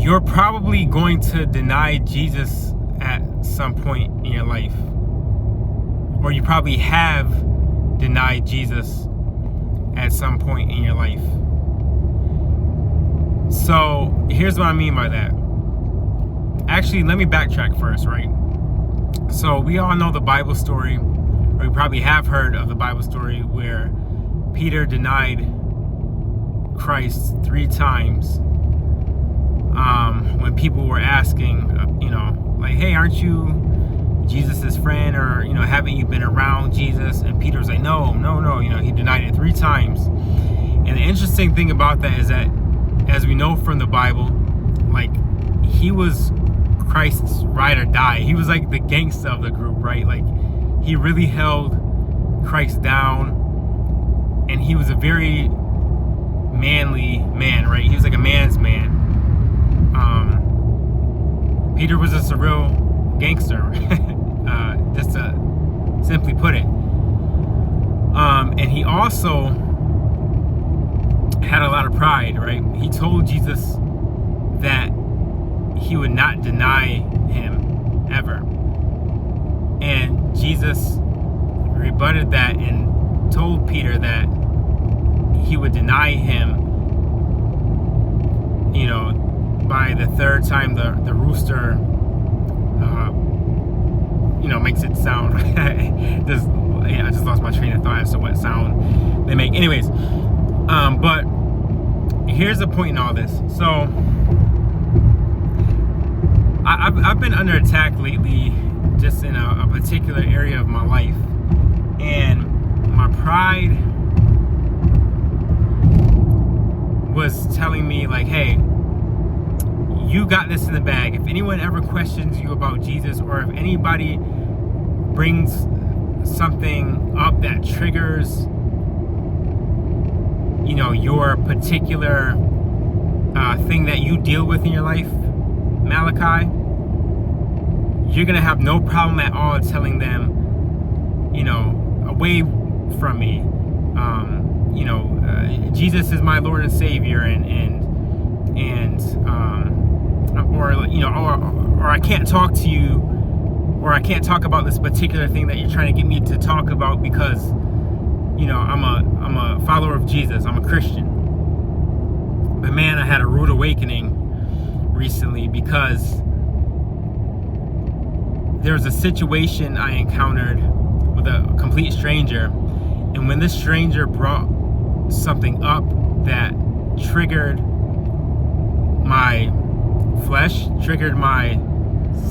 you're probably going to deny Jesus at some point in your life. Or you probably have denied Jesus at some point in your life. So here's what I mean by that. Actually, let me backtrack first, right? So we all know the Bible story, or we probably have heard of the Bible story where Peter denied Christ 3 times when people were asking, like, hey, aren't you Jesus's friend, or haven't you been around Jesus? And Peter was like, no, he denied it 3 times. And the interesting thing about that is that, as we know from the Bible, like, he was Christ's ride or die. He was like the gangster of the group, right? Like, he really held Christ down, and he was a very manly man, right? He was like a man's man. Peter was just a real gangster, just to simply put it. And he also had a lot of pride, right? He told Jesus that he would not deny him ever. And Jesus rebutted that and told Peter that he would deny him, by the 3rd time the rooster, makes it sound. I just lost my train of thought as to what sound they make. Anyways, but here's the point in all this. So I've been under attack lately, just in a particular area of my life, and my pride was telling me, like, hey, you got this in the bag. If anyone ever questions you about Jesus, or if anybody brings something up that triggers your particular thing that you deal with in your life, Malachi, you're gonna have no problem at all telling them, away from me, Jesus is my Lord and Savior, or I can't talk to you, or I can't talk about this particular thing that you're trying to get me to talk about, because I'm a follower of Jesus, I'm a Christian. But man, I had a rude awakening recently, because there was a situation I encountered with a complete stranger, and when this stranger brought something up that triggered my flesh, triggered my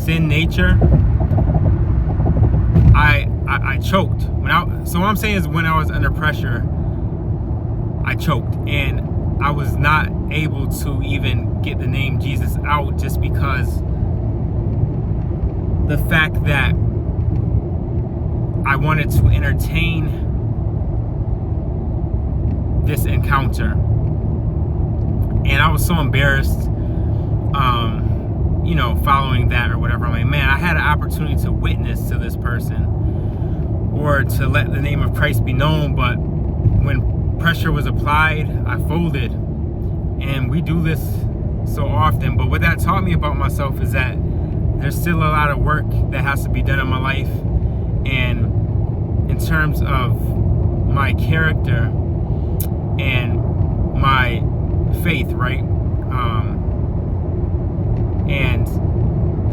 sin nature, I choked. So what I'm saying is, when I was under pressure, I choked, and I was not able to even get the name Jesus out, just because the fact that I wanted to entertain this encounter, and I was so embarrassed, following that or whatever. I'm like, man, I had an opportunity to witness to this person, or to let the name of Christ be known, but when pressure was applied, I folded. And we do this so often, but what that taught me about myself is that there's still a lot of work that has to be done in my life, and in terms of my character and my faith, right? And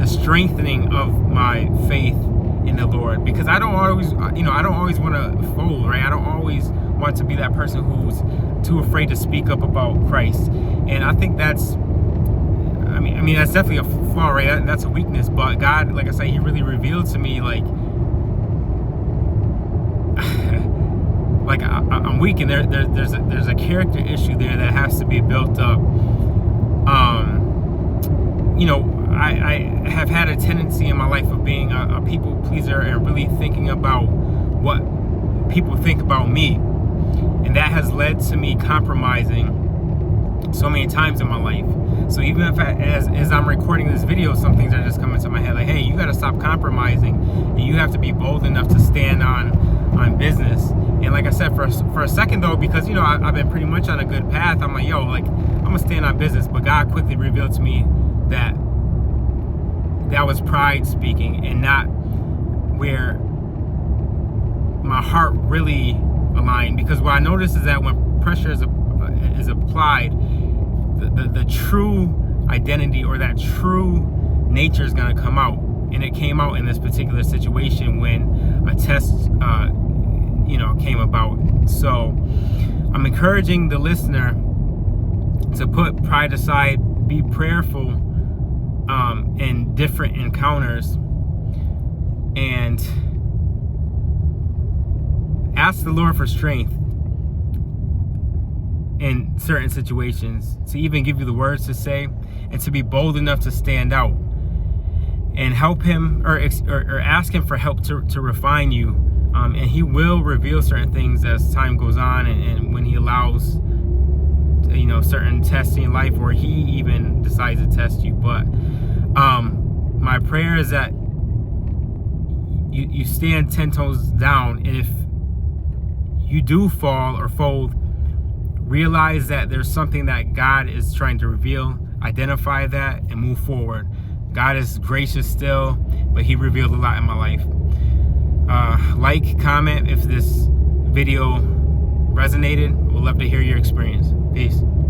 the strengthening of my faith in the Lord, because I don't always want to fold, right? I don't always want to be that person who's too afraid to speak up about Christ. And I think that's that's definitely a flaw, right? That's a weakness. But God, like I say, He really revealed to me, like I'm weak, and there's a character issue there that has to be built up. I have had a tendency in my life of being a people pleaser, and really thinking about what people think about me, and that has led to me compromising so many times in my life. So even if as I'm recording this video, some things are just coming to my head, like, hey, you got to stop compromising, and you have to be bold enough to stand on business. And like I said, for a second though, because I've been pretty much on a good path, I'm like, I'm gonna stand on business. But God quickly revealed to me, that was pride speaking, and not where my heart really aligned. Because what I noticed is that when pressure is applied, the true identity or that true nature is going to come out. And it came out in this particular situation when a test came about. So I'm encouraging the listener to put pride aside, be prayerful in different encounters, and ask the Lord for strength in certain situations, to even give you the words to say, and to be bold enough to stand out, and help him or ask him for help to refine you. And he will reveal certain things as time goes on, and when he allows certain testing in life, or he even decides to test you. But my prayer is that you stand 10 toes down, and if you do fall or fold, realize that there's something that God is trying to reveal, identify that, and move forward. God is gracious still, but he revealed a lot in my life. Like, comment if this video resonated. We'd love to hear your experience. Peace.